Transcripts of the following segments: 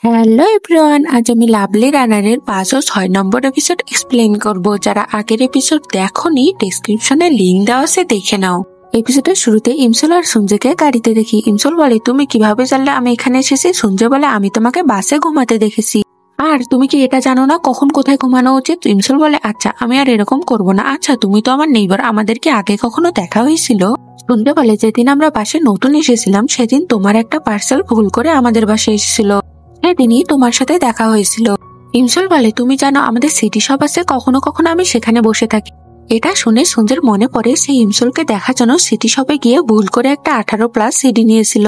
Hello everyone, আজ আমি lovely রানারের 5 ও 6 নম্বর episode explain করব। যারা আগের এপিসোড দেখোনি, ডেসক্রিপশনে লিংক দেওয়া আছে, দেখে নাও। এপিসোডের শুরুতে ইমসল আর সঞ্জয়কে গাড়িতে দেখি। ইমসল বলে, তুমি কিভাবে জানলে আমি এখানে এসেছি? সঞ্জয় বলে, আমি তোমাকে বাসে ঘুমাতে দেখেছি। আর তুমি কি এটা জানো না কখন কোথায় ঘুমানো উচিত? ইমসল বলে, আচ্ছা আমি আর এরকম করব না। আচ্ছা তুমি তো আমার নেইবার, আমাদের কি আগে কখনো দেখা হয়েছিল? সঞ্জয় বলে, যেদিন আমরা বাসে নতুন এসেছিলাম সেদিন তোমার একটা পার্সেল ভুল করে আমাদের বাসে এসেছিল, সেদিনই তোমার সাথে দেখা হয়েছিল। ইমসল বলে, তুমি জানো আমাদের সিটি শপ আছে, কখনো কখনো আমি সেখানে বসে থাকি। এটা শুনে সঞ্জয়ের মনে পড়ে সেই ইমসলকে দেখার জন্য সিটি শপে গিয়ে ভুল করে একটা 18+ সিডি নিয়েছিল।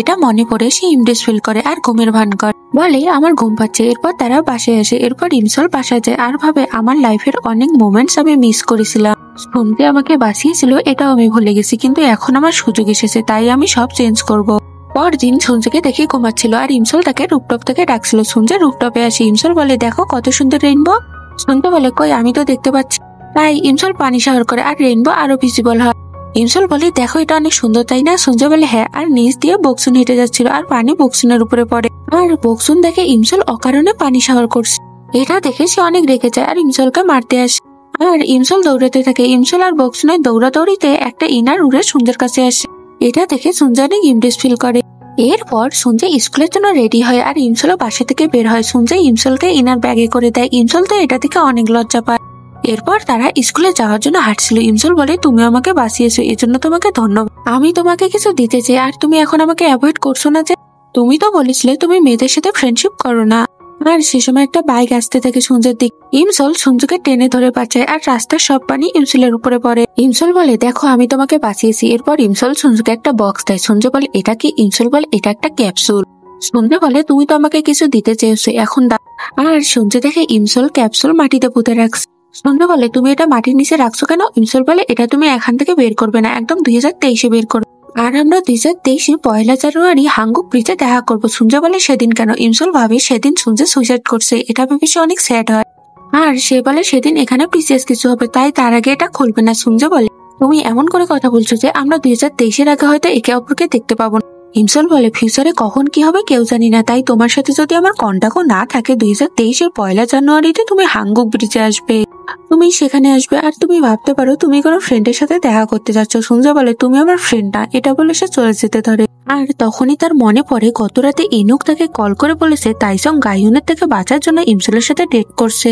এটা মনে পড়ে সে ইমপ্রেস ফিল করে আর ঘুমের ভান করে, বলে আমার ঘুম পাচ্ছে। এরপর তারা বাসায় আসে। এরপর ইমসল বাসায় যায় আর ভাবে, আমার লাইফের অনেক মোমেন্টস আমি মিস করেছিলাম। সঞ্জয় আমাকে বাঁচিয়েছিল, এটাও আমি ভুলে গেছি, কিন্তু এখন আমার সুযোগ এসেছে, তাই আমি সব চেঞ্জ করব। পরদিন সঞ্জয়কে দেখে ঘুমাচ্ছিল আর ইমসল তাকে রুপটপ থেকে ডাকছিল। সঞ্জয় রুপটপে আসে। ইমসল বলে, দেখো কত সুন্দর রেইনবো। সঞ্জয় বলে, কই আমি তো দেখতে পাচ্ছি। তাই ইমসল পানি শাওয়ার করে আর রেইনবো আরো ভিজিবল হয়। ইমসল বলে, দেখো এটা অনেক সুন্দর, তাই না? সঞ্জয় বলে, হ্যাঁ। আর নিচ দিয়ে বক্সুন হেঁটে যাচ্ছিল আর পানি বক্সুনের উপরে পড়ে, আর বক্সুন দেখে ইমসল অকারণে পানি শাওয়ার করছে। এটা দেখে সে অনেক রেগে যায় আর ইমসলকে মারতে আসে। আর ইমসল দৌড়াতে থাকে। ইমসল আর বক্সুনের দৌড়াদৌড়িতে একটা ইনার উড়ে সঞ্জয়ের কাছে আসে। এটা দেখে সঞ্জয় অনেক ইমপ্রেস ফিল করে। এরপর সঞ্জয় স্কুলের জন্য রেডি হয় আর ইমসলও বাসা থেকে বের হয়। সঞ্জয় ইমসলকে ইনার ব্যাগে করে দেয়। ইমসল তো এটা থেকে অনেক লজ্জা পায়। এরপর তারা স্কুলে যাওয়ার জন্য হাঁটছিল। ইমসল বলে, তুমি আমাকে বাঁচিয়েছো, এজন্য তোমাকে ধন্যবাদ। আমি তোমাকে কিছু দিতে চাই আর তুমি এখন আমাকে অ্যাভয়েড করছো না যে? তুমি তো বলেছিলে তুমি মেয়েদের সাথে ফ্রেন্ডশিপ করো না। আর সে সময় একটা বাইক আসতে থাকে সঞ্জয়ের দিক। ইমসল সঞ্জয়কে টেনে ধরে বাঁচায় আর রাস্তার সব পানি ইমসলের উপরে পড়ে। ইমসল বলে, দেখো আমি তোমাকে বাঁচিয়েছি। এরপর ইমসল সঞ্জয়কে একটা বক্স দেয়। সঞ্জয় বলে, এটা কি? ইমসল বলে, এটা একটা ক্যাপসুল। সঞ্জয় বলে, তুমি তো আমাকে কিছু দিতে চেয়েছো, এখন দাও। আর সঞ্জয় দেখে ইমসল ক্যাপসুল মাটিতে পুঁতে রাখছে। সঞ্জয় বলে, তুমি এটা মাটির নিচে রাখছো কেন? ইমসল বলে, এটা তুমি এখান থেকে বের করবে না, একদম 2023-এ বের করবে। আর আমরা 2023-এ 1 জানুয়ারি হাঙ্গুক ব্রিজে দেখা করবো। সঞ্জয় বলে, সেদিন কেন? ইমসল ভাবে সেদিন সঞ্জয় সুইসাইড করছে, এটা ভেবে সে অনেক স্যাড হয়। আর সে বলে, সেদিন এখানে প্রিসিয়াস কিছু হবে, তাই তার আগে এটা খুলবে না। সঞ্জয় বলে, তুমি এমন করে কথা বলছো যে আমরা 2023-এর আগে হয়তো একে অপরকে দেখতে পাবো না। ইমসল বলে, ফিউচারে কখন কি হবে কেউ জানি না, তাই তোমার সাথে যদি আমার কন্টাক্টও না থাকে, 2023-এর 1 জানুয়ারিতে তুমি হাঙ্গুক ব্রিজে আসবে, তুমি সেখানে আসবে আর তুমি ভাবতে পারো তুমি কোনো ফ্রেন্ডের সাথে দেখা করতে যাচ্ছ। সঞ্জয় বলে, তুমি আমার ফ্রেন্ড না, এটা বলে সে চলে যেতে ধরে। আর তখনই তার মনে পড়ে গত রাতে ইনুক তাকে কল করে বলেছে তাইসং গাইউনের থেকে বাঁচার জন্য ইমসলের সাথে ডেট করছে।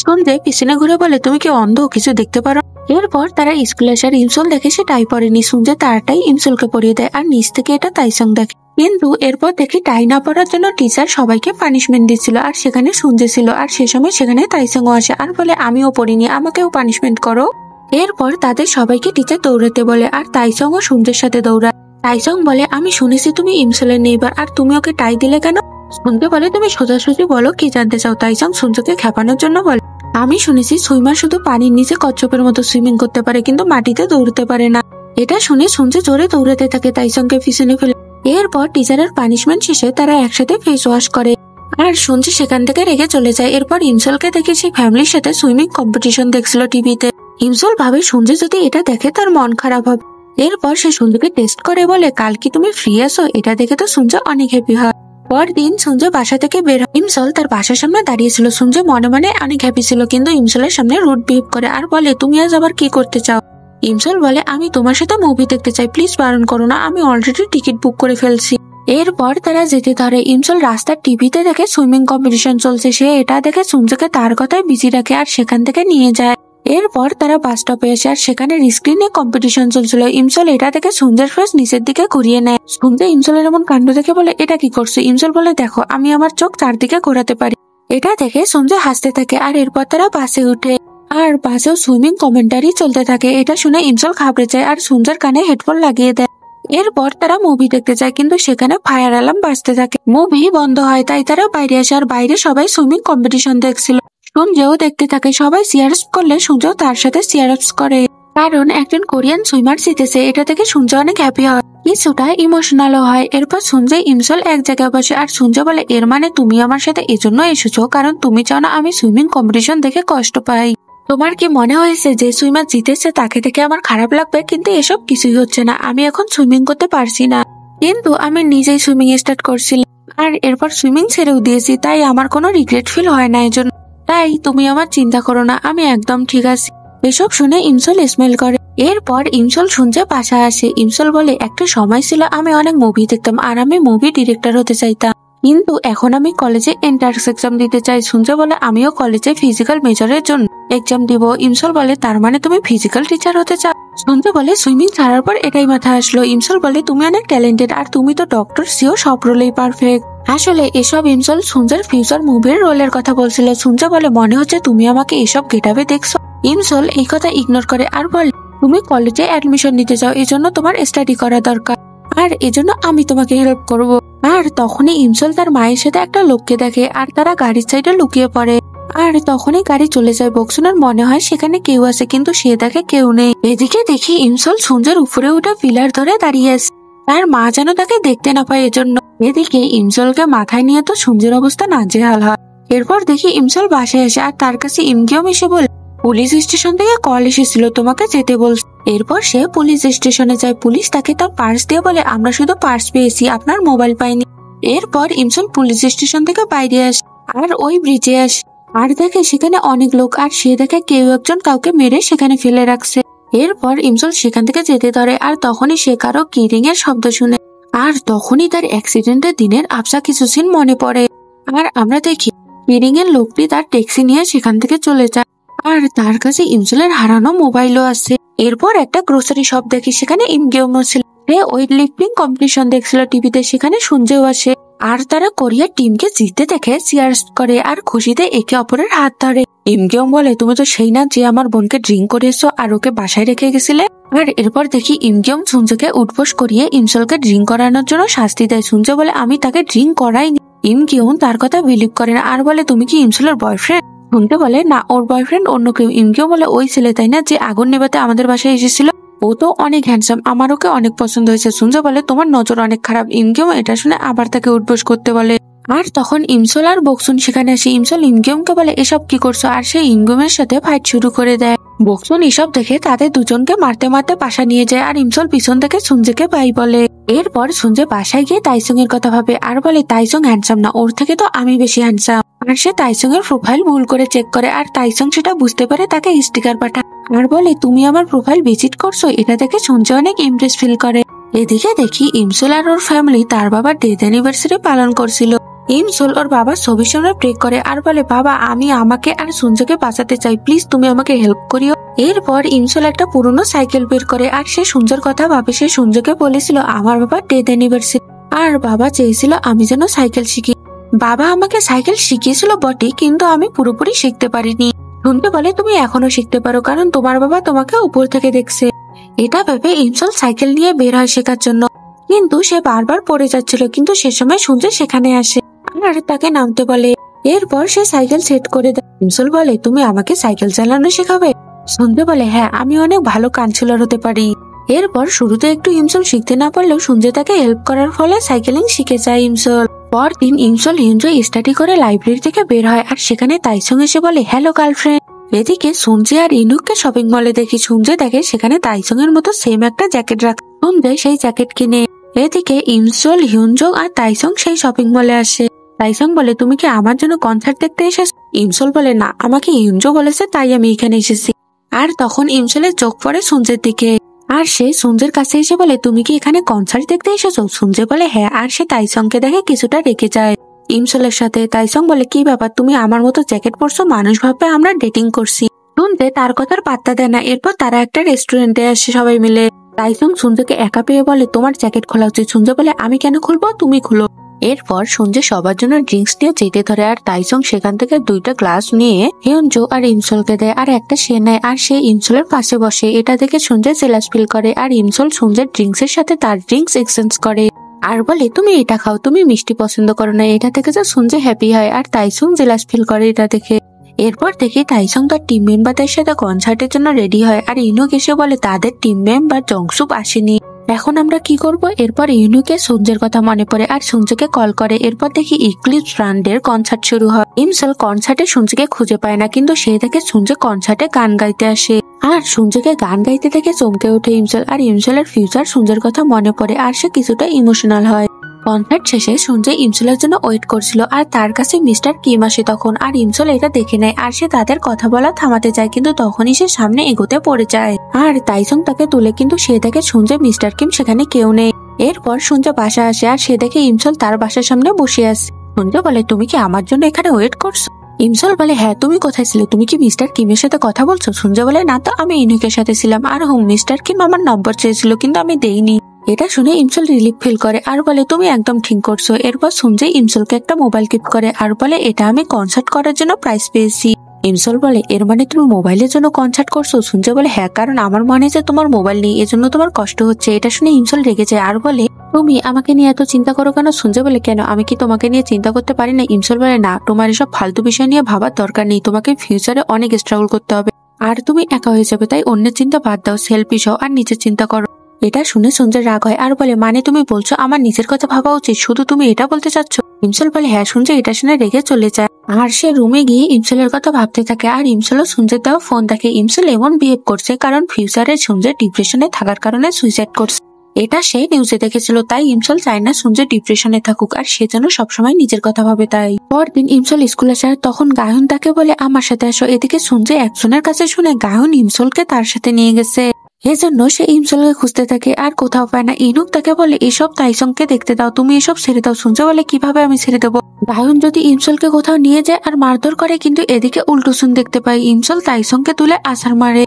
সঞ্জয় পিছনে ঘুরে বলে, তুমি কি অন্ধ, কিছু দেখতে পারো? এরপর তারা স্কুলে আসার ইমসল দেখে সে টাই পরেনি। সঞ্জয় তারটাই ইমসলকে পরিয়ে দেয় আর নিচ থেকে এটা তাইসং দেখে। কিন্তু এরপর দেখি টাই না পরার জন্য টিচার সবাইকে পানিশমেন্ট দিচ্ছিল আর সেখানে সঞ্জয় ছিল। আর সে সময় সেখানে তাইসংও আসে আর বলে, আমিও পড়িনি, আমাকেও পানিশমেন্ট করো। এরপর তাদের সবাইকে টিচার দৌড়াতে বলে আর তাইসংও সঞ্জয়ের সাথে দৌড়ায়। তাইসং বলে, আমি শুনেছি তুমি ইমসলের নেইবার, আর তুমি ওকে টাই দিলে কেন? সঞ্জয় বলে, তুমি সোজাসুজি বলো কি জানতে চাও? তাইসং সঞ্জয়কে খেপানোর জন্য বলে, আমি শুনেছি সুইমার শুধু পানির নিচে কচ্ছপের মতো সুইমিং করতে পারে, কিন্তু মাটিতে দৌড়তে পারে না। এটা শুনে সঞ্জয় জোরে দৌড়াতে থাকে তাইসংকে পিছনে ফেলে। এরপর টিচারের পানিশমেন্ট শেষে তারা একসাথে ফেস ওয়াশ করে আর সঞ্জয় সেখান থেকে রেগে চলে যায়। এরপর ইমসলকে দেখে সে ফ্যামিলির সাথে সুইমিং কম্পিটিশন দেখছিল টিভিতে। ইমসল ভাবে সঞ্জয় যদি এটা দেখে তার মন খারাপ হবে। এরপর সে সঞ্জয়কে টেস্ট করে বলে, কাল কি তুমি ফ্রি আছো? এটা দেখে তো সঞ্জয় অনেক হ্যাপি হয়। পরদিন সঞ্জয় বাসা থেকে বের হয়। ইমসল তার বাসার সামনে দাঁড়িয়েছিল। সঞ্জয় মনে মনে অনেক হ্যাপি ছিল, কিন্তু ইমসলের সামনে রুড বিহেভ করে আর বলে, তুমি আজ আবার কি করতে চাও? ইমসল বলে, আমি তোমার সাথে মুভি দেখতে চাই, প্লিজ বারণ করো না, আমি অলরেডি টিকিট বুক করে ফেলছি। এরপর তারা যেতে ধরে। ইমসল রাস্তার টিভিতে দেখে সুইমিং কম্পিটিশন চলছে। সে এটা দেখে সঞ্জয়কে তার কথায় বিজি রাখে আর সেখান থেকে নিয়ে যায়। এরপর তারা বাস স্টপে আসে আর সেখানে স্ক্রিনে কম্পিটিশন চলছিল। ইমসল এটা দেখে সঞ্জয়ের ফেস নিচের দিকে ঘুরিয়ে নেয়। সঞ্জয় ইমসলের এমন কাণ্ড দেখে বলে, এটা কি করছে? ইমসল বলে, দেখো আমি আমার চোখ চারদিকে ঘোরাতে পারি। এটা দেখে সঞ্জয় হাসতে থাকে আর এরপর তারা বাসে উঠে আর বাসেও সুইমিং কমেন্টারি চলতে থাকে। এটা শুনে ইমসল ঘাবড়ে যায় আর সঞ্জয়ের কানে হেডফোন লাগিয়ে দেয়। এরপর তারা মুভি দেখতে যায়, কিন্তু সেখানে ফায়ার অ্যালার্ম বাজতে থাকে। মুভি বন্ধ হয়, তাই তারা বাইরে আসে আর বাইরে সবাই সুইমিং কম্পিটিশন দেখছিল। সঞ্জয়ও দেখতে থাকে। সবাই চিয়ারআপস করলে সঞ্জয় তার সাথে চিয়ারআপস করে, কারণ একজন কোরিয়ান সুইমার জিতেছে। এটা থেকে সঞ্জয় অনেক হ্যাপি হয়, কিছুটা ইমোশনালও হয়। এরপর সঞ্জয় ইমসল এক জায়গায় বসে আর সঞ্জয় বলে, এর মানে তুমি আমার সাথে এজন্য এসেছো কারণ তুমি চাও না আমি সুইমিং কম্পিটিশন দেখে কষ্ট পাই? তোমার কি মনে হয়েছে যে সুইমার জিতেছে তাকে দেখে আমার খারাপ লাগবে? কিন্তু এসব কিছুই হচ্ছে না, আমি এখন সুইমিং করতে পারছি না, কিন্তু আমি নিজেই সুইমিং স্টার্ট করছিলাম আর এরপর সুইমিং ছেড়েও দিয়েছি, তাই আমার কোনো রিগ্রেট ফিল হয় না এজন্য। তাই তুমি আমার চিন্তা করো না, আমি একদম ঠিক আছি। এসব শুনে ইমসল স্মাইল করে। এরপর ইমসল শুনছে বাসায় আসে। ইমসল বলে একটা সময় ছিল আমি অনেক মুভি দেখতাম আর আমি মুভি ডিরেক্টর হতে চাইতাম, কিন্তু এখন আমি কলেজে এন্ট্রান্স এক্সাম দিতে চাই। শুনছে বলে আমিও কলেজে ফিজিক্যাল মেজরের জন্য এক্সাম দিব। ইমসল বলে তার মানে তুমি ফিজিক্যাল টিচার হতে চাও? শুনতে বলে সুইমিং ছাড়ার পর এটাই মাথায় আসলো। ইমসল বলে তুমি অনেক ট্যালেন্টেড আর তুমি তো ডক্টর সিও, সব রোলেই পারফেক্ট। আসলে এসব ইমসল সুঞ্জের ফিউচার মুভির রোলের কথা বলছিল। শুনছে বলে মনে হচ্ছে তুমি আমাকে এসব গেটাবে দেখছো। ইমসল এই কথা ইগনোর করে আর বলে তুমি কলেজে অ্যাডমিশন নিতে চাও, এজন্য তোমার স্টাডি করা দরকার আর এজন্য আমি তোমাকে হেল্প করব। আর তখনই ইমসল তার মায়ের সাথে একটা লোককে দেখে আর তারা গাড়ির সাইডে লুকিয়ে পড়ে। আর তখনই গাড়ি চলে যায়। বক্সুনার মনে হয় সেখানে কেউ আছে, কিন্তু সে দেখে কেউ নেই। এদিকে দেখি ইমসল সুঞ্জের উপরে উঠে পিলার ধরে দাঁড়িয়ে আছে, তার মা যেন তাকে দেখতে না পায় এজন্য। এদিকে ইমসলকে মাথায় নিয়ে তো সুঞ্জের অবস্থা নাজেহাল হয়। এরপর দেখি ইমসল বাসায় আসে আর তার কাছে ইমকিয়ম এসে বলে পুলিশ স্টেশন থেকে কল এসেছিল, তোমাকে যেতে বলছে। এরপর সে পুলিশ স্টেশনে যায়। পুলিশ তাকে তার পার্স দিয়ে বলে আমরা শুধু পার্স পেয়েছি, আপনার মোবাইল পাইনি। এরপর ইমসল পুলিশ স্টেশন থেকে বাইরে আসে আর ওই ব্রিজে আসে আর দেখে সেখানে অনেক লোক আর সে দেখে কেউ একজন কাউকে মেরে সেখানে ফেলে রাখছে। এরপর ইমসল সেখান থেকে যেতে ধরে আর তখনই সে কারো কিরিং এর শব্দ শুনে আর তখনই তার অ্যাক্সিডেন্টের দিনের আবসা কিছু সিন মনে পড়ে। আর আমরা দেখি কিরিং এর লোকটি তার ট্যাক্সি নিয়ে সেখান থেকে চলে যায় আর তার কাছে ইমসলের হারানো মোবাইলও আছে। এরপর একটা গ্রোসারি শপ দেখি, সেখানে ইমগেমও ছিল। সে ওয়েট লিফটিং কম্পিটিশন দেখছিল টিভিতে, সেখানে শুনছেও আসে আর তারা কোরিয়ার টিমকে জিততে দেখে চিয়ার্স করে আর খুশিতে একে অপরের হাত ধরে। ইমগেম বলে তুমি তো সেই না যে আমার বোনকে ড্রিঙ্ক করিয়েছো আর ওকে বাসায় রেখে গেছিলে। আর এরপর দেখি ইমগেম সুঞ্জকে উঠবোস করিয়ে ইমসলকে ড্রিঙ্ক করানোর জন্য শাস্তি দেয়। সুঞ্জ বলে আমি তাকে ড্রিঙ্ক করাইনি। ইমগেম তার কথা বিলিভ করে না আর বলে তুমি কি ইমসলের বয়ফ্রেন্ড? শুনতে বলে না, ওর বয়ফ্রেন্ড অন্য কেউ। ইমকেও বলে ওই ছেলে তাই না যে আগুন নেভাতে আমাদের বাসায় এসেছিল? ও তো অনেক হ্যান্ডসাম, আমার ওকে অনেক পছন্দ হয়েছে। শুনছে বলে তোমার নজর অনেক খারাপ। ইমকেও এটা শুনে আবার তাকে উঠবোস করতে বলে আর তখন ইমসল আর বক্সুন সেখানে আসে। ইমসল ইমগেমকে বলে এসব কি করছো আর সে ইমগেমের সাথে ফাইট শুরু করে দেয়। বক্সুন এসব দেখে তাদের দুজনকে মারতে মারতে বাসা নিয়ে যায় আর ইমসল পিছন থেকে সুঞ্জেকে বাই বলে। এরপর সুঞ্জে বাসায় গিয়ে তাইসং এর কথা ভাবে আর বলে তাইসং হ্যান্ডসাম না, ওর থেকে তো আমি বেশি হ্যান্ডসাম। আর সে তাইসং এর প্রোফাইল ভুল করে চেক করে আর তাইসং সেটা বুঝতে পারে তাকে স্টিকার পাঠায় আর বলে তুমি আমার প্রোফাইল ভিজিট করছো। এটা দেখে সুঞ্জে অনেক ইমপ্রেস ফিল করে। এদিকে দেখি ইমসল আর ওর ফ্যামিলি তার বাবার ডেথ অ্যানিভার্সারি পালন করছিল। ইমসল ওর বাবার ছবির সামনে প্রে করে আর বলে বাবা আমি আমাকে আর সুঞ্জকে বাঁচাতে চাই, প্লিজ তুমি আমাকে হেল্প করিও। এরপর ইমসল একটা পুরনো সাইকেল বের করে আর সে সুঞ্জের কথা ভাবে। সে সুঞ্জকে বলেছিল আমার বাবার ডেথ অ্যানিভার্সারি আর বাবা চেয়েছিল আমি যেন সাইকেল শিখি। বাবা আমাকে সাইকেল শিখিয়েছিল বটে, কিন্তু আমি পুরোপুরি শিখতে পারিনি। শুনতে বলে তুমি এখনো শিখতে পারো, কারণ তোমার বাবা তোমাকে উপর থেকে দেখছে। এটা ভেবে ইমসল সাইকেল নিয়ে বের হয় শেখার জন্য, কিন্তু সে বারবার পড়ে যাচ্ছিল। কিন্তু সে সময় শুনছে সেখানে আসে আর তাকে নামতে বলে। এরপর সে সাইকেল সেট করে দেয়। ইমসল বলে তুমি আমাকে সাইকেল চালানো শেখাবে? শুনতে বলে হ্যাঁ, আমি অনেক ভালো কাউন্সিলর হতে পারি। এরপর শুরুতে একটু ইমসল শিখতে না পারলেও শুনছে তাকে হেল্প করার ফলে সাইকেলিং শিখে যায় ইমসল। পরদিন ইমসল হিঞ্জো স্টাডি করে লাইব্রেরি থেকে বের হয় আর সেখানে তাইসং এসে বলে হ্যালো গার্লফ্রেন্ড। এদিকে সুঞ্জে আর ইনুককে শপিং মলে দেখি। সুঞ্জে দেখে সেখানে তাইসং এর মতো সেম একটা জ্যাকেট রাখে। সুঞ্জে সেই জ্যাকেট কিনে। এদিকে ইমসল, হিউনজং আর তাইসং সেই শপিং মলে আসে। তাইসং বলে তুমি কি আমার জন্য কনসার্ট দেখতে এসেছো? ইমসল বলে না, আমাকে হিউনজো বলেছে তাই আমি এখানে এসেছি। আর তখন ইমসলের চোখ পড়ে সুঞ্জের দিকে আর সে সুঞ্জের কাছে এসে বলে তুমি কি এখানে কনসার্ট দেখতে এসেছো? সুঞ্জে বলে হ্যাঁ আর সে তাইসংকে দেখে কিছুটা রেগে যায় ইমসলের সাথে। তাইসং বলে কি ব্যাপার, তুমি আমার মতো জ্যাকেট পরছো, মানুষ ভাববে আমরা ডেটিং করছি। শুনতে তার কথার পাত্তা দেয় না। এরপর তারা একটা রেস্টুরেন্টে আসে সবাই মিলে। তাইসং সুঞ্জকে একা পেয়ে বলে তোমার জ্যাকেট খোলা উচিত। সুঞ্জে বলে আমি কেন খুলবো, তুমি খুলো। এরপর সঞ্জে সবার জন্য ড্রিঙ্কস নিয়ে যেতে ধরে আর তাইসং সেখান থেকে 2টা গ্লাস নিয়ে হিউনজো আর ইমসলকে দেয় আর একটা সে নেয় আর সে ইমসলের পাশে বসে। এটা দেখে সঞ্জে জেলাস ফিল করে আর ইমসল সঞ্জের ড্রিঙ্কস এর সাথে তার ড্রিঙ্কস এক্সচেঞ্জ করে আর বলে তুমি এটা খাও, তুমি মিষ্টি পছন্দ করো না। এটা থেকে যে সঞ্জে হ্যাপি হয় আর তাইসং জেলাস ফিল করে এটা দেখে। এরপর দেখি তাইসং তার টিম মেম্বারদের সাথে কনসার্টের জন্য রেডি হয় আর ইনুক এসে বলে তাদের টিম মেম্বার জংসুপ আসেনি, এখন আমরা কি করব। এরপর ইনুকে সঞ্জের কথা মনে পড়ে আর সঞ্জকে কল করে। এরপর দেখি ইক্লিপস ব্র্যান্ডের কনসার্ট শুরু হয়। ইমসল কনসার্টে সঞ্জকে খুঁজে পায় না, কিন্তু সে দেখে সঞ্জে কনসার্টে গান গাইতে আসে আর সঞ্জকে গান গাইতে দেখে চমকে ওঠে ইমসল। আর ইমসলের ফিউচার সঞ্জের কথা মনে পড়ে আর সে কিছুটা ইমোশনাল হয়। কনসার্ট শেষে সঞ্জয় ইমসলের জন্য ওয়েট করছিল আর তার কাছে মিস্টার কিম আসে তখন, আর ইমসল এটা দেখে নেয় আর সে তাদের কথা বলা থামাতে যায়, কিন্তু তখনই সে সামনে এগোতে পড়ে যায় আর তাইসং তাকে তুলে, কিন্তু সে দেখে সঞ্জয় মিস্টার কিম সেখানে কেউ নেই। এরপর সঞ্জয় বাসা আসে আর সে দেখে ইমসল তার বাসার সামনে বসে আছে। সঞ্জয় বলে, তুমি কি আমার জন্য এখানে ওয়েট করছো? ইমসল বলে, হ্যাঁ, তুমি কোথায় ছিলে? তুমি কি মিস্টার কিমের সাথে কথা বলছো? সঞ্জয় বলে, না তো, আমি ইনুকের সাথে ছিলাম, আর মিস্টার কিম আমার নম্বর চেয়েছিল কিন্তু আমি দেইনি। এটা শুনে ইমসল রিলিফ ফিল করে আর বলে, তুমি একদম ঠিক করছো। এরপর সঞ্জয় ইমসলকে একটা মোবাইল গিফট করে আর বলে, এটা আমি কনসার্ট করার জন্য প্রাইজ পেয়েছি। ইমসল বলে, এর মানে তুমি মোবাইলের জন্য কনসার্ট করছো? সঞ্জয় বলে, হ্যাঁ, কারণ আমার মনে যে তোমার মোবাইল নেই এজন্য তোমার কষ্ট হচ্ছে। এটা শুনে ইমসল রেগে যায় আর বলে, তুমি আমাকে নিয়ে এত চিন্তা করো কেন? সঞ্জয় বলে, কেন, আমি কি তোমাকে নিয়ে চিন্তা করতে পারি না? ইমসল বলে, না, তোমার এসব ফালতু বিষয় নিয়ে ভাবার দরকার নেই, তোমাকে ফিউচারে অনেক স্ট্রাগল করতে হবে আর তুমি একা হয়ে যাবে, তাই অন্যের চিন্তা বাদ দাও, সেলফিশ হও আর নিজের চিন্তা করো। এটা শুনে সঞ্জয় রাগ হয় আর বলে, মানে তুমি বলছো আমার নিজের কথা ভাবা উচিত? শুধু তুমি এটা বলতে চাচ্ছ? ইমসল বলে, হ্যাঁ। সঞ্জয় এটা শুনে রেগে চলে যায় আর সে রুমে গিয়ে ইমসলের কথা ভাবতে থাকে আর ইমসলও সঞ্জয় দেওয়া ফোন দেখে। ইমসল এমন বিহেভ করছে কারণ ফিউচারে সঞ্জয় ডিপ্রেশনে থাকার কারণে সুইসাইড করছে, এটা সে নিউজে দেখেছিল, তাই ইমসল চায় না সঞ্জয় ডিপ্রেশনে থাকুক আর সে যেন সবসময় নিজের কথা ভাবে। তাই পরদিন ইমসল স্কুলে যায়, তখন গায়ন তাকে বলে, আমার সাথে আসো। এদিকে সঞ্জয় একজনের কাছে শুনে গায়ন ইমসলকে তার সাথে নিয়ে গেছে, এজন্য সে ইমসলকে খুঁজতে থাকে আর কোথাও পায় না। ইনুক তাকে বলে, এসব তাইসংকে দেখতে দাও, তুমি এসব ছেড়ে দাও। সঞ্জয় বলে, কিভাবে আমি ছেড়ে দেবো? গায়ন যদি ইমসলকে কোথাও নিয়ে যায় আর মারধর করে, কিন্তু এদিকে উল্টো সুন দেখতে পাই ইমসল তাইসংকে তুলে আছাড় মারে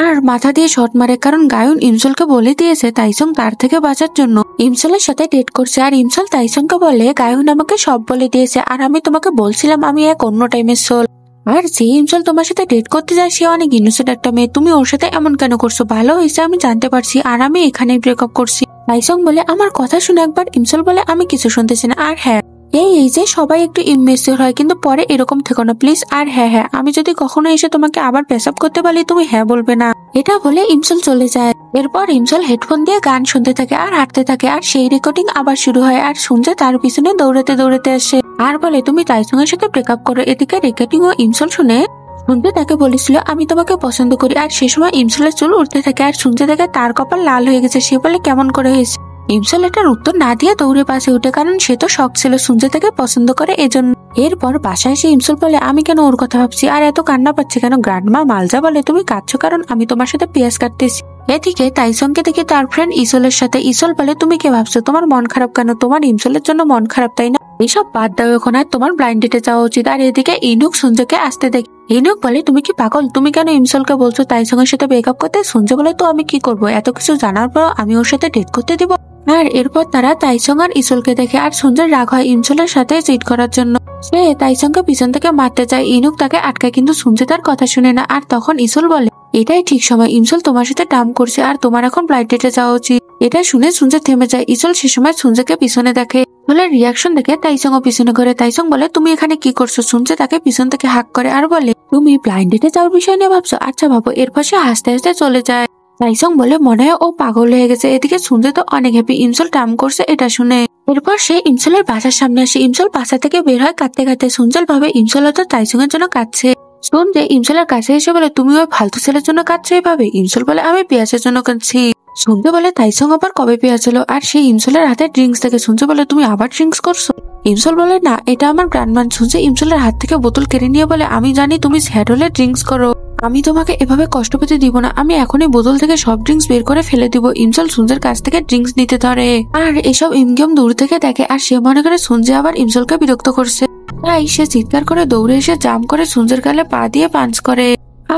আর মাথা দিয়ে শট মারে, কারণ গায়ন ইমসলকে বলে দিয়েছে তাইসং তার থেকে বাঁচার জন্য ইমসলের সাথে ডেট করছে। আর ইমসল তাইসংকে বলে, গায়ন আমাকে সব বলে দিয়েছে আর আমি তোমাকে বলছিলাম আমি এক অন্য টাইমের সোল, আর যে ইমসল তোমার সাথে ডেট করতে যায় সে অনেক ইনোসেন্ট একটা মেয়ে, তুমি ওর সাথে এমন কেন করছো? ভালো হয়েছে আমি জানতে পারছি আর আমি এখানেই ব্রেকআপ করছি। তাইসং বলে, আমার কথা শুনে একবার। ইমসল বলে, আমি কিছু শুনতেছি না। আর হ্যাঁ, এই যে সবাই একটু ইমেচিওর হয়, কিন্তু পরে এরকম থেকো না প্লিজ। আর হ্যাঁ হ্যাঁ, আমি যদি কখনো এসে তোমাকে আবার পেশাব করতে পারি তুমি হ্যাঁ বলবে না। এটা বলে ইমসল চলে যায়। এরপর ইমসল হেডফোন দিয়ে গান শুনতে থাকে আর হাঁটতে থাকে আর সেই রেকর্ডিং আবার শুরু হয় আর সঞ্জয় তার পিছনে দৌড়াতে দৌড়াতে আসে আর বলে, তুমি তাইসং এর সাথে ব্রেকআপ করো। এদিকে রেকর্ডিং ও ইমসল শুনে সঞ্জয় তাকে বলেছিল আমি তোমাকে পছন্দ করি, আর সে সময় ইমসলের চুল উঠতে থাকে আর সঞ্জয় দেখে তার কপাল লাল হয়ে গেছে। সে বলে, কেমন করে হয়েছে? ইমসল এটার উত্তর না দিয়ে দৌড়ে পাশে উঠে, কারণ সে তো শখ ছিল সঞ্জয় তাকে পছন্দ করে এজন্য। এরপর বাসায় এসে ইমসল বলে, আমি কেন ওর কথা ভাবছি আর এত কান্না পাচ্ছে কেন? গ্র্যান্ডমা মালজা বলে, তুমি কাঁদছো কারণ আমি তোমার সাথে পেঁয়াজ কাটতেছি। এদিকে তাইসংকে দেখে তার ফ্রেন্ড ইসলের সাথে। ইসল বলে, তুমি কে ভাবছো? তোমার মন খারাপ কেন? তোমার ইমসলের জন্য মন খারাপ তাই না? এইসব বাদ দাও এখন, আর তোমার ব্লাইন্ড ডেটে যাওয়া উচিত। আর এদিকে ইনুক সঞ্জয়কে আসতে দেখে। ইনুক বলে, তুমি কি পাগল? তুমি কেন ইমসলকে বলছো তাইসং এর সাথে ব্রেকআপ করতে? সঞ্জয় বলে, তো আমি কি করবো? এত কিছু জানার পর আমি ওর সাথে ডেট করতে দিব? আর এরপর তারা তাইসং আর ইসলকে দেখে আর সঞ্জয় রাগ হয় ইমসলের সাথে চিট করার জন্য। সে তাইসংকে পিছন থেকে মারতে চায়, ইনুক তাকে আটকায়, কিন্তু সঞ্জয় তার কথা শুনে না। আর তখন ইসল বলে, এটাই ঠিক সময়, ইমসল তোমার সাথে টাম করছে আর তোমার এখন ব্লাইন্ড ডেটে যাওয়া উচিত। এটা শুনে সঞ্জয় থেমে যায়। ইসল সে সময় সঞ্জয়কে পিছনে দেখে, বলে রিয়াকশন দেখে তাইসং ও পিছনে ঘুরে। তাইসং বলে, তুমি এখানে কি করছো? সঞ্জয় তাকে পিছন থেকে হাক করে আর বলে, তুমি ব্লাইন্ড ডেটে যাওয়ার বিষয় নিয়ে ভাবছো? আচ্ছা ভাবো। এরপর সে হাসতে হাসতে চলে যায়। তাইসং বলে, মনে হয় ও পাগল হয়ে গেছে। এদিকে সঞ্জয় তো অনেক হ্যাপি ইমসল টাম করছে এটা শুনে। এরপর সে ইমসলের বাসার সামনে আসে। ইমসল বাসা থেকে বের হয় কাঁদতে কাঁদতে। সঞ্জয় ভাবে ইমসল হয়তো তাইসং এর জন্য কাঁদছে। সঞ্জয় ইমসলের কাছে এসে বলে, তুমি ওই ফালতু ছেলের জন্য কাঁদছো এভাবে? ইমসল বলে, আমি পেঁয়াজের জন্য কাঁদছি। সঞ্জয় বলে, তাইসং আবার কবে পেঁয়াজ হলো? আর সেই ইমসলের হাতে ড্রিঙ্কস দেখে সঞ্জয় বলে, তুমি আবার ড্রিঙ্কস করছো? ইমসল বলে, না, এটা আমার গ্র্যান্ডমান। সঞ্জয় ইমসলের হাত থেকে বোতল কেড়ে নিয়ে বলে, আমি জানি তুমি স্যাড হলে ড্রিঙ্কস করো, আমি তোমাকে এভাবে কষ্ট পেতে দিব না, আমি এখনই বোতল থেকে সব ড্রিঙ্কস বের করে ফেলে দিব। ইমসল সঞ্জয়ের কাছ থেকে ড্রিঙ্কস নিতে ধরে আর এসব ইমগিয়ম দূর থেকে দেখে আর সে মনে করে সঞ্জয় আবার ইমসলকে বিরক্ত করছে, তাই সে চিৎকার করে দৌড়ে এসে জাম করে সঞ্জয়ের গালে পা দিয়ে পাঞ্চ করে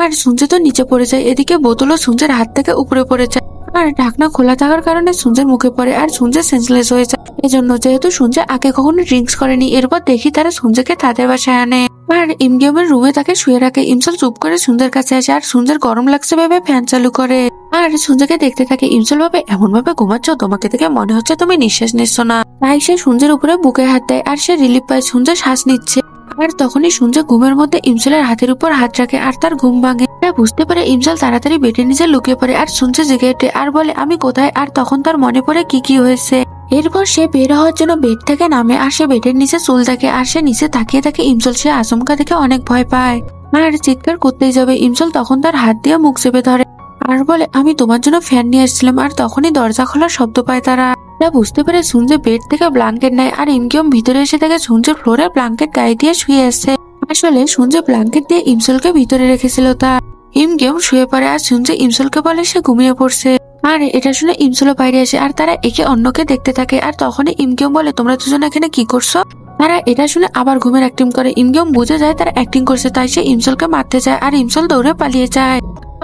আর সঞ্জয় তো নিচে পড়ে যায়। এদিকে বোতলও সঞ্জয়ের হাত থেকে উপরে পড়ে যায় আর ঢাকনা খোলা থাকার কারণে সঞ্জয়ের মুখে পড়ে আর সঞ্জয় সেন্সলেস হয়ে যায়। এজন্য যেহেতু সঞ্জয় আগে কখনো ড্রিঙ্কস করেনি। এরপর দেখি তারা সঞ্জয়কে তাদের বাসায় আনে আর ইমগিয়মের রুমে তাকে শুয়ে রাখে। ইমসল চুপ করে সঞ্জয়ের কাছে আসে আর সঞ্জয়ের গরম লাগছে ভেবে ফ্যান চালু করে আর সঞ্জয়কে দেখতে থাকে। ইমসল ভাবে, এমন ভাবে ঘুমাচ্ছ, তোমাকে দেখে মনে হচ্ছে তুমি নিঃশ্বাস নিচ্ছ না। তাই সে সঞ্জয়ের উপরে বুকে হাত দেয় আর সে রিলিফ পায়। সঞ্জয় শ্বাস নিচ্ছে আর তখনই সঞ্জয় ঘুমের মধ্যে ইমসলের হাতের উপর হাত রাখে আর তার ঘুম ভাঙে। বুঝতে পারে ইমসল তাড়াতাড়ি বেডের নিচে লুকিয়ে পড়ে আর সঞ্জয় জেগে ওঠে আর বলে, আমি কোথায়? আর তখন তার মনে পড়ে কি কি হয়েছে। এরপর সে বের হওয়ার জন্য বেড থেকে নামে আর সে বেডের নিচে চুল দেখে আর সে নিচে তাকিয়ে থাকে ইমসল। সে আচমকা দেখে অনেক ভয় পায় আর চিৎকার করতেই যাবে। ইমসল তখন তার হাত দিয়ে মুখ চেপে ধরে আর বলে, আমি তোমার জন্য ফ্যান নিয়ে আসছিলাম। আর তখনই দরজা খোলার শব্দ পায় তারা এটা বুঝতে পেরে সুঞ্জে বেড থেকে ব্ল্যাঙ্কেট নেয় আর ইমকিয়ম ভিতরে এসে দেখে সুঞ্জের ফ্লোরে ব্ল্যাঙ্কেট গায়ে দিয়ে শুয়ে আছে। আসলে সুঞ্জে ব্ল্যাঙ্কেট দিয়ে ইমসলকে ভিতরে রেখেছিল। তা ইমকিয়ম শুয়ে পড়ে আর সুঞ্জে ইমসলকে বলে সে ঘুমিয়ে পড়ছে। আর এটা শুনে ইমসলও বাইরে আসে আর তারা একে অন্যকে দেখতে থাকে। আর তখনই ইমকিয়ম বলে তোমরা দুজন এখানে কি করছো? তারা এটা শুনে আবার ঘুমের অ্যাক্টিং করে। ইমকিয়ম বুঝে যায় তারা অ্যাক্টিং করছে, তাই সে ইমসলকে মারতে যায় আর ইমসল দৌড়ে পালিয়ে যায়।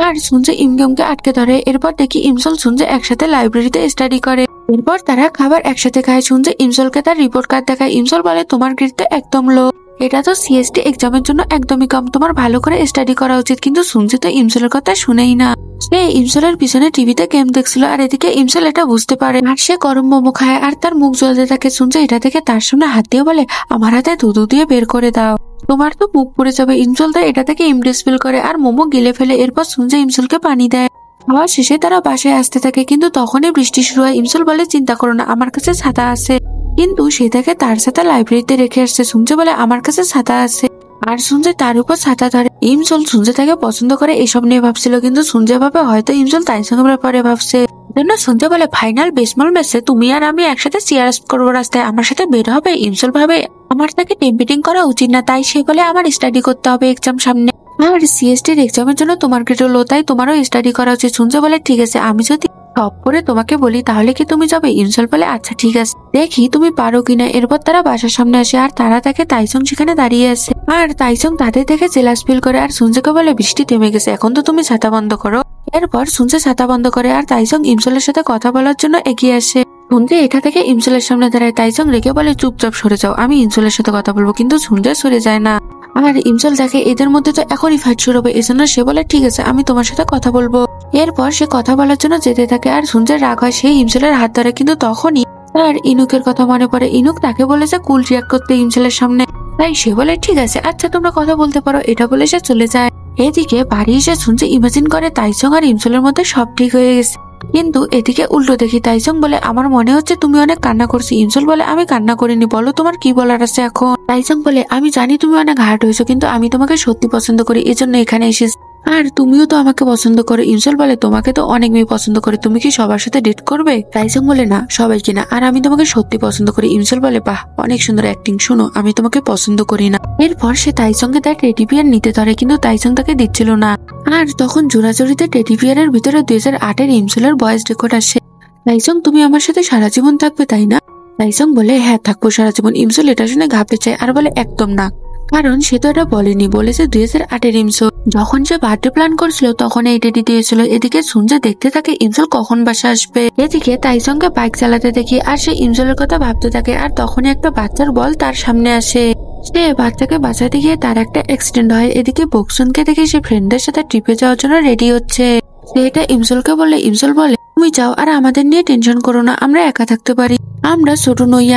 আর সুঞ্জে ইমকিয়মকে আটকে ধরে। এরপর দেখি ইমসল সুঞ্জে একসাথে লাইব্রেরিতে স্টাডি করে। এরপর তারা খাবার একসাথে খায়। সুঞ্জে ইমসলকে তার রিপোর্ট কার্ড দেখায়। ইমসল বলে তোমার গ্রেড তো একদম লো, এটা তো সিএসটি এক্সামের জন্য একদমই কম, তোমার ভালো করে স্টাডি করা উচিত। কিন্তু সুঞ্জে তো ইমসলের কথা শুনেই না। সে ইমসলের পিছনে টিভিতে গেম দেখছিল আর এদিকে ইমসল এটা বুঝতে পারে আর সে গরম মোমো খায় আর তার মুখ জ্বলতে থাকে। সুঞ্জে এটা থেকে তার সামনে হাত দিয়ে বলে আমার হাতে দুধু দিয়ে বের করে দাও, তোমার তো মুখ পড়ে যাবে। ইমসল তো এটা থেকে ইমপ্রেস ফিল করে আর মোমো গিলে ফেলে। এরপর সুঞ্জে ইমসলকে পানি দেয়। খাওয়া শেষে তারা বাসায় আসতে থাকে, কিন্তু তখনই বৃষ্টি শুরু হয়। ইমসল বলে চিন্তা করো না, আমার কাছে ছাতা আছে। কিন্তু সে তাকে তার সাথে লাইব্রেরিতে রেখে আসছে। সুঞ্জে বলে আমার কাছে ছাতা আছে, আর সুঞ্জে তার উপর ছাতা ধরে। ইমসল সুঞ্জে তাকে পছন্দ করে এসব নিয়ে ভাবছিল, কিন্তু সুঞ্জে ভাবে হয়তো ইমসল তাইসংয়ের ব্যাপারে ভাবছে। জন্য সুঞ্জে বলে ফাইনাল বেসবল ম্যাচে তুমি আর আমি একসাথে চিয়ার্স করবো, রাস্তায় আমার সাথে বের হবে। ইমসল ভাবে আমার তাকে টেম্পিটিং করা উচিত না, তাই সে বলে আমার স্টাডি করতে হবে এক্সাম সামনে, আর সিএসটির এক্সামের জন্য তোমার গ্রেড লো, তাই তোমারও স্টাডি করা উচিত। সুঞ্জে বলে ঠিক আছে, আমি যদি সব করে তোমাকে বলি তাহলে কি তুমি যাবে? ইমসল বলে আচ্ছা ঠিক আছে, দেখি তুমি পারো কিনা। এরপর তারা বাসার সামনে আসে আর তারা তাকে তাইসং সেখানে দাঁড়িয়ে আছে। আর তাইসং তাদের দেখে জেলাস ফিল করে আর সুঞ্জেকে বলে বৃষ্টি থেমে গেছে, এখন তো তুমি ছাতা বন্ধ করো। এরপর সুঞ্জে ছাতা বন্ধ করে আর তাইসং ইমসলের সাথে কথা বলার জন্য এগিয়ে আসে। সুঞ্জে এটা থেকে ইমসলের সামনে দাঁড়ায়। তাইসং রেগে বলে চুপচাপ সরে যাও, আমি ইমসলের সাথে কথা বলবো। কিন্তু সুঞ্জে সরে যায় না। আর ইমসল দেখে এদের মধ্যে তো এখনই ফাইট শুরু হবে, এজন্য সে বলে ঠিক আছে আমি তোমার সাথে কথা বলবো। এরপর সে কথা বলার জন্য যেতে থাকে আর সুঞ্জের রাগ হয়, সে ইমসলের হাত ধরে। কিন্তু তখনই তার ইনুকের কথা মনে পড়ে। ইনুক তাকে বলেছে কুল রিয়াক্ট করতে ইমসলের সামনে, তাই সে বলে ঠিক আছে আচ্ছা তোমরা কথা বলতে পারো, এটা বলে সে চলে যায়। এদিকে বাড়ি এসে সুঞ্জে ইমাজিন করে তাইসং আর ইমসলের মধ্যে সব ঠিক হয়ে গেছে। কিন্তু এদিকে উল্টো দেখি তাইসং বলে আমার মনে হচ্ছে তুমি অনেক কান্না করছো। ইমসল বলে আমি কান্না করিনি, বলো তোমার কি বলার আছে এখন। তাইসং বলে আমি জানি তুমি অনেক হার্ট হয়েছো, কিন্তু আমি তোমাকে সত্যি পছন্দ করি, এজন্য এখানে এসেছি, আর তুমিও তো আমাকে পছন্দ করো। ইমসল বলে তোমাকে তো অনেক মেয়ে পছন্দ করে, তুমি কি সবার সাথে ডেট করবে? তাইসং বলে না সবাইকে না, আর আমি তোমাকে সত্যি পছন্দ করি। ইমসল বলে বাহ অনেক সুন্দর অ্যাক্টিং, শুনো আমি তোমাকে পছন্দ করি না। এরপর সে তাইসংকে তার টেডি বিয়ার নিতে ধরে, কিন্তু তাইসং তাকে দিচ্ছিল না। আর তখন জোড়াজোড়িতে টেডি বিয়ারের ভিতরে 2008-এর ইমসলের ভয়েস রেকর্ড আসে। তাইসং তুমি আমার সাথে সারা জীবন থাকবে তাই না? তাইসং বলে হ্যাঁ থাকবো সারা জীবন। ইমসল এটা শুনে ঘাবড়ে চায় আর বলে একদম না, কারণ সে তো এটা বলেনি, বলেছে 2008-এর ইমসল। যখন সে বার্থডে প্ল্যান করছিল তখন এই টেডি দিয়েছিল। এদিকে সুঞ্জে দেখতে থাকে ইমসল কখন বাসা আসবে। এদিকে তাইসংকে বাইক চালাতে দেখি আর সে ইমসলের কথা ভাবতে থাকে। আর তখনই একটা বাচ্চার বল তার সামনে আসে, সে বাচ্চাকে বাঁচাতে গিয়ে তার একটা অ্যাক্সিডেন্ট হয়। এদিকে বক্সুনকে দেখে সে ফ্রেন্ডের সাথে ট্রিপে যাওয়ার জন্য রেডি হচ্ছে। সে এটা ইমসলকে বলে, ইমসল বলে তুমি যাও আর আমাদের নিয়ে টেনশন করো না, আমরা একা থাকতে পারি, আমরা ছোট নই।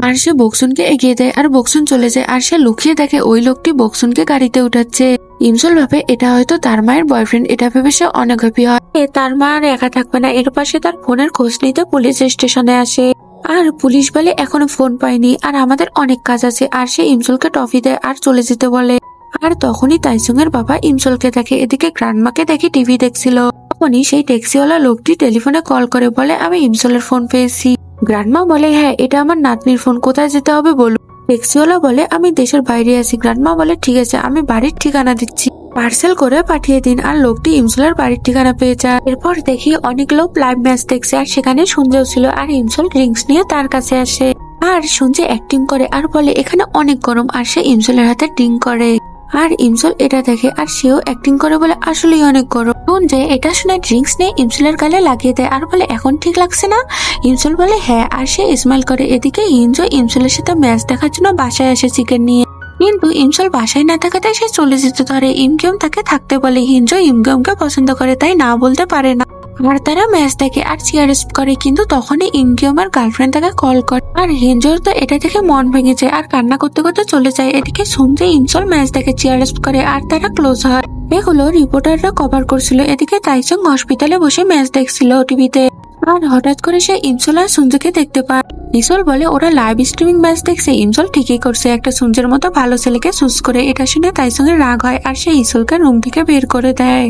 আর সে বক্সুনকে এগিয়ে দেয় আর বক্সুন চলে যায়। আর সে লুকিয়ে দেখে ওই লোকটি বক্সুনকে গাড়িতে উঠাচ্ছে। ইমসল ভাবে এটা হয়তো তার মায়ের বয়ফ্রেন্ড, এটা ভেবে সে অনেক হ্যাপি হয়, তার মা আর একা থাকবে না। এর পাশে তার ফোনের খোঁজ নিতে পুলিশ স্টেশনে আসে আর পুলিশ বলে এখনো ফোন পায়নি আর আমাদের অনেক কাজ আছে। আর সে ইমসলকে টফি দেয় আর চলে যেতে বলে। আর তখনই তাইসং এর বাবা ইমসলকে দেখে। এদিকে গ্র্যান্ডমাকে দেখে টিভি দেখছিল। তখনই সেই ট্যাক্সিওয়ালা লোকটি টেলিফোনে কল করে বলে আমি ইমসলের ফোন পেয়েছি। গ্র্যান্ডমা বলে হ্যাঁ এটা আমার নাতনির ফোন, কোথায় যেতে হবে বলো। ট্যাক্সিওয়ালা বলে আমি দেশের বাইরে আছি। গ্র্যান্ডমা বলে ঠিক আছে আমি বাড়ির ঠিকানা দিচ্ছি, পার্সেল করে পাঠিয়ে দিন। আর লোকটি ইমসলের বাড়ির ঠিকানা পেয়ে যায়। এরপর দেখি অনেক লোক লাইভ ম্যাচ দেখছে আর সেখানে সুঞ্জেও ছিল। আর ইমসল ড্রিঙ্কস নিয়ে তার কাছে আসে আর সুঞ্জে অ্যাক্টিং করে আর বলে এখানে অনেক গরম। আর সে ইমসলের হাতে ড্রিঙ্ক করে আর ইমসল এটা দেখে আর সেও অ্যাক্টিং করে বলে আসলেই অনেক গরম। সুঞ্জে এটা শুনে ড্রিঙ্কস নিয়ে ইমসলের গালে লাগিয়ে দেয় আর বলে এখন ঠিক লাগছে না? ইমসল বলে হ্যাঁ আর সে স্মাইল করে। এদিকে হিঞ্জো ইমসলের সাথে ম্যাচ দেখার জন্য বাসায় আসে চিকেন নিয়ে, কিন্তু ইমসল বাসায় না থাকাতে সে চলে যেতে ধরে। ইমকিয়ম তাকে থাকতে বলে। হিঞ্জো ইমকিয়মকে পছন্দ করে তাই না বলতে পারে না। আর তারা ম্যাচ দেখে আর চিয়ার্স করে, কিন্তু তখনই ইমকিয়মের গার্লফ্রেন্ড তাকে কল করে আর হিঞ্জোর তো এটা দেখে মন ভেঙে যায় আর কান্না করতে করতে চলে যায়। এদিকে শুনছে ইমসল ম্যাচ দেখে চিয়ার্স করে আর তারা ক্লোজ হয়। এগুলো রিপোর্টাররা কভার করছিল। এদিকে তাইসং হসপিটালে বসে ম্যাচ দেখছিল টিভিতে আর হঠাৎ করে সে ইমসল আর সুঞ্জুকে দেখতে পায়। ইমসল বলে ওরা লাইভ স্ট্রিমিং ম্যাচ দেখছে। ইমসল ঠিকই করছে, একটা সুঞ্জের মতো ভালো ছেলেকে চুজ করে। এটা শুনে তাইসং এর রাগ হয় আর সে ইসলকে রুম থেকে বের করে দেয়।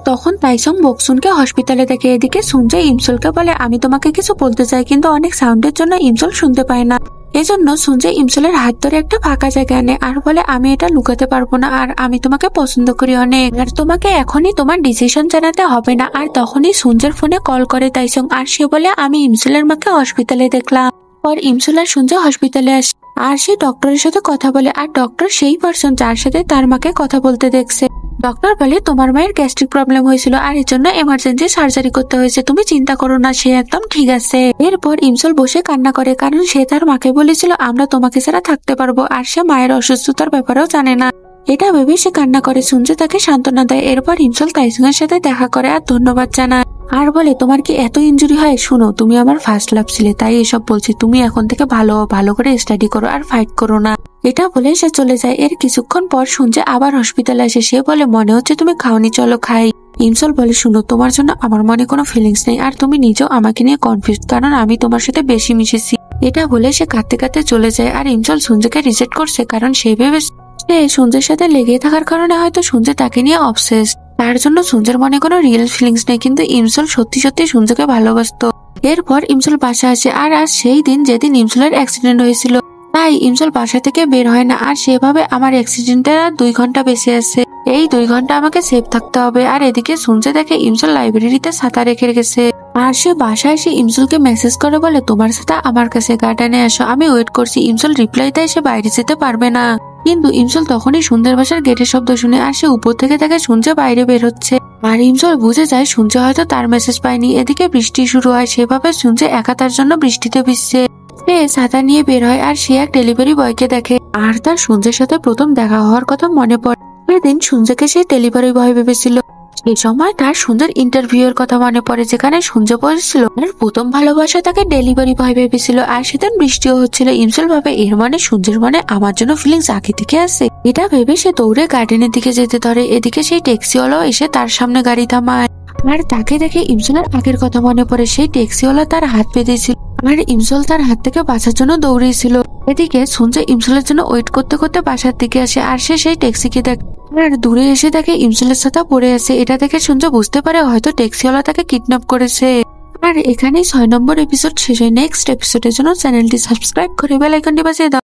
তখন তাইসং বকসুনকে হসপিটালে দেখে। এদিকে সুনজে ইমসলকে বলে আমি তোমাকে কিছু বলতে চাই, কিন্তু অনেক সাউন্ডের জন্য ইমসল শুনতে পায় না। এজন্য সুনজে ইমসলের হাত ধরে একটা ফাঁকা জায়গা আনে আর বলে আমি এটা লুকাতে পারবো না, আর আমি তোমাকে পছন্দ করি অনেক, আর তোমাকে এখনই তোমার ডিসিশন জানাতে হবে না। আর তখনই সুনজের ফোনে কল করে তাইসং, আর সে বলে আমি ইমসলের মাকে হসপিটালে দেখলাম। পর ইমসল আর সুনজে হসপিটালে আসে আর সে ডক্টরের সাথে কথা বলে, আর ডক্টর সেই পার্সন যার সাথে তার মাকে কথা বলতে দেখছে। ডক্টর বলে তোমার মায়ের গ্যাস্ট্রিক প্রবলেম হয়েছিল আর এর জন্য এমার্জেন্সি সার্জারি করতে হয়েছে, তুমি চিন্তা করো না, সে একদম ঠিক আছে। এরপর ইমসল বসে কান্না করে, কারণ সে তার মাকে বলেছিল আমরা তোমাকে ছাড়া থাকতে পারবো, আর সে মায়ের অসুস্থতার ব্যাপারেও জানে না। এটা ভেবে সে কান্না করে। সুনজে তাকে সান্ত্বনা দেয়। এরপর ইমসল তাইসং এর সাথে দেখা করে আর ধন্যবাদ জানায়, আর বলে তোমার কি এত ইনজুরি হয়? শুনো, তুমি আমার ফার্স্ট লাভ ছিলে, তাই এসব বলছি। তুমি এখন থেকে ভালো করে স্টাডি করো আর ফাইট করো না। এটা বলে সে চলে যায়। এর কিছুক্ষণ পর সুনজে আবার হসপিটালে আসে। সে বলে মনে হচ্ছে তুমি খাওনি, চলো খাই। ইমসল বলে শুনো, তোমার জন্য আমার মনে কোনো ফিলিংস নেই, আর তুমি নিজেও আমাকে নিয়ে কনফিউজ, কারণ আমি তোমার সাথে বেশি মিশেছি। এটা বলে সে কাঁদতে কাঁদতে চলে যায়। আর ইমসল সুনজেকে রিজেক্ট করছে, কারণ সে ভেবে সুনজের সাথে লেগে থাকার কারণে হয়তো সুনজে তাকে নিয়ে অবসেস, তার জন্য সুনজের মনে কোনো রিয়েল ফিলিংস নেই। কিন্তু ইমসল সত্যি সত্যি সুনজেকে ভালোবাসতো। এরপর ইমসল বাসা আসে, আর আজ সেই দিন যেদিন ইমসলের অ্যাক্সিডেন্ট হয়েছিল, তাই ইমসল বাসা থেকে বের হয় না। আর সেভাবে আমার অ্যাক্সিডেন্টের আর 2 ঘন্টা বেঁচে আছে, এই 2 ঘন্টা আমাকে সেফ থাকতে হবে। আর এদিকে সুনজে দেখে ইমসল লাইব্রেরিতে ছাতা রেখে গেছে, আর সে বাসায় এসে ইমসলকে মেসেজ করে বলে তোমার ছাতা আমার কাছে, গার্ডেনে আসো, আমি ওয়েট করছি। ইমসল রিপ্লাই দেয় সে বাইরে যেতে পারবে না, কিন্তু ইমসল তখনই সুন্দর বাসার গেটের শব্দ শুনে, আর সে উপর থেকে দেখে সুনজে বাইরে বের হচ্ছে। আর ইমসল বুঝে যায় সুনজে হয়তো তার মেসেজ পায়নি। এদিকে বৃষ্টি শুরু হয়, সেভাবে সুনজে একা তার জন্য বৃষ্টিতে ভিজছে। সে ছাতা নিয়ে বের হয়, আর সে এক ডেলিভারি বয়কে দেখে, আর তার সুনজের সাথে প্রথম দেখা হওয়ার কথা মনে পড়ে। সেদিন সুনজেকে সেই ডেলিভারি বয় ভেবেছিল। সেই সময় তার সুন্দর ইন্টারভিউ এর কথা মনে পড়ে, যেখানে সুনজে বলেছিল তার প্রথম ভালোবাসা তাকে ডেলিভারি বয় ভেবেছিল। আর সেদিন বৃষ্টিও হচ্ছিল। ইমসল ভাবে এর মানে সুনজের মনে আমার জন্য ফিলিংস আগে থেকে আছে। এটা ভেবে সে দৌড়ে গার্ডেনের দিকে যেতে ধরে। এদিকে সেই ট্যাক্সিওয়ালাও এসে তার সামনে গাড়ি থামায়, আর তাকে দেখে ইমসলের আগের কথা মনে পড়ে। সেই ট্যাক্সিওয়ালা তার হাত বেঁধেছিল, আর ইমসল তার হাত থেকে বাঁচার জন্য দৌড়িয়েছিল। এদিকে সুনজে ইমসলের জন্য ওয়েট করতে করতে বাসার দিকে আসে, আর সে সেই ট্যাক্সিকে দেখে, আর দূরে এসে দেখে ইমসলের সাথে পড়ে আছে। এটা দেখে সুনজে বুঝতে পারে হয়তো ট্যাক্সিওয়ালা তাকে কিডন্যাপ করেছে। আর এখানেই 6 নম্বর এপিসোড শেষ হয়। নেক্সট এপিসোডের জন্য চ্যানেলটি সাবস্ক্রাইব করে বেল আইকনটি বাজিয়ে দাও।